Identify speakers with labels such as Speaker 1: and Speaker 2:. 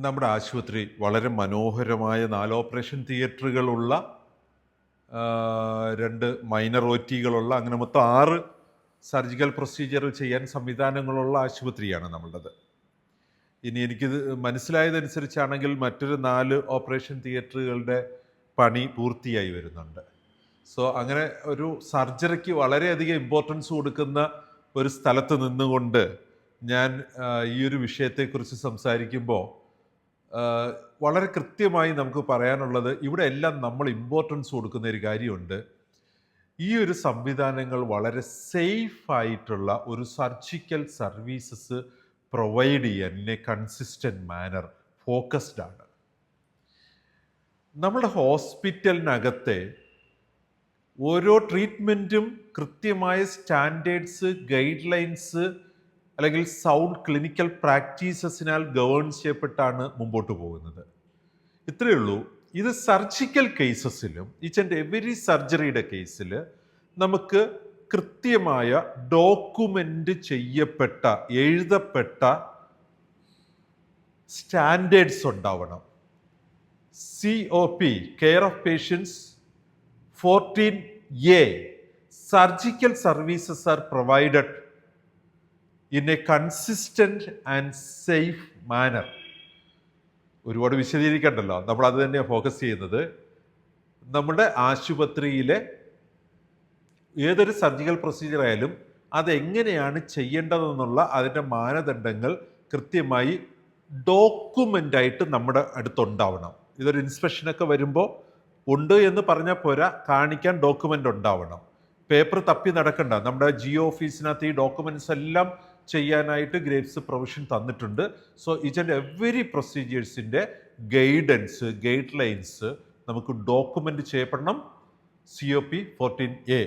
Speaker 1: നമ്മുടെ ആശുപത്രി വളരെ മനോഹരമായ 4 ഓപ്പറേഷൻ തിയേറ്ററുകളുള്ള 2 മൈനർ OTകളുള്ള അങ്ങനെ മൊത്തം 6 സർജിക്കൽ പ്രൊസീജിയർ ചെയ്യാൻ സംവിധാനങ്ങളുള്ള ആശുപത്രിയാണ് നമ്മളുടേത്. ഇനി എനിക്കിത് മനസ്സിലായതനുസരിച്ചാണെങ്കിൽ മറ്റൊരു 4 ഓപ്പറേഷൻ തിയേറ്ററുകളുടെ പണി പൂർത്തിയായി വരുന്നുണ്ട്. സോ അങ്ങനെ ഒരു സർജറിക്ക് വളരെയധികം ഇമ്പോർട്ടൻസ് കൊടുക്കുന്ന ഒരു സ്ഥലത്ത് നിന്നുകൊണ്ട് ഞാൻ ഈ ഒരു വിഷയത്തെക്കുറിച്ച് സംസാരിക്കുമ്പോൾ വളരെ കൃത്യമായി നമുക്ക് പറയാനുള്ളത് ഇവിടെ എല്ലാം നമ്മൾ ഇമ്പോർട്ടൻസ് കൊടുക്കുന്ന ഒരു കാര്യമുണ്ട്. ഈ ഒരു സംവിധാനങ്ങൾ വളരെ സേഫ് ആയിട്ടുള്ള ഒരു സർജിക്കൽ സർവീസസ് പ്രൊവൈഡ് ചെയ്യാൻ in a consistent manner focused ആണ്. നമ്മുടെ ഹോസ്പിറ്റലിനകത്തെ ഓരോ ട്രീറ്റ്മെൻറ്റും കൃത്യമായ സ്റ്റാൻഡേർഡ്സ്, ഗൈഡ് ലൈൻസ് അല്ലെങ്കിൽ സൗണ്ട് ക്ലിനിക്കൽ പ്രാക്ടീസസിനാൽ ഗവേൺ ചെയ്യപ്പെട്ടാണ് മുമ്പോട്ട് പോകുന്നത്. ഇത്രയേ ഉള്ളൂ. ഇത് സർജിക്കൽ കേസസിലും ഈച്ച് ആൻഡ് എവരി സർജറിയുടെ കേസിൽ നമുക്ക് കൃത്യമായ ഡോക്യുമെൻ്റ് ചെയ്യപ്പെട്ട എഴുതപ്പെട്ട സ്റ്റാൻഡേർഡ്സ് ഉണ്ടാവണം. COP care of patients 14A surgical services are provided in a consistent and safe manner. ഒരുപാട് വിശദീകരിക്കണ്ടല്ലോ, നമ്മൾ അത് തന്നെയാണ് ഫോക്കസ് ചെയ്യുന്നത്. നമ്മുടെ ആശുപത്രിയിലെ ഏതൊരു സർജിക്കൽ പ്രൊസീജിയർ ആയാലും അതെങ്ങനെയാണ് ചെയ്യേണ്ടതെന്നുള്ള അതിൻ്റെ മാനദണ്ഡങ്ങൾ കൃത്യമായി ഡോക്യുമെൻ്റായിട്ട് നമ്മുടെ അടുത്തുണ്ടാവണം. ഇതൊരു ഇൻസ്പെക്ഷനൊക്കെ വരുമ്പോൾ ഉണ്ട് എന്ന് പറഞ്ഞാൽ പോരാ, കാണിക്കാൻ ഡോക്യുമെൻ്റ് ഉണ്ടാവണം. പേപ്പർ തപ്പി നടക്കണ്ട. നമ്മുടെ GO ഓഫീസിനകത്ത് ഈ ഡോക്യുമെൻറ്റ്സ് എല്ലാം ചെയ്യാനായിട്ട് ഗ്രേപ്സ് പ്രൊവിഷൻ തന്നിട്ടുണ്ട്. സോ ഈച്ച് ആൻഡ് എവരി പ്രൊസീജിയേഴ്സിൻ്റെ ഗൈഡൻസ്, ഗൈഡ് ലൈൻസ് നമുക്ക് ഡോക്യുമെൻ്റ് ചെയ്യപ്പെടണം. COP 14A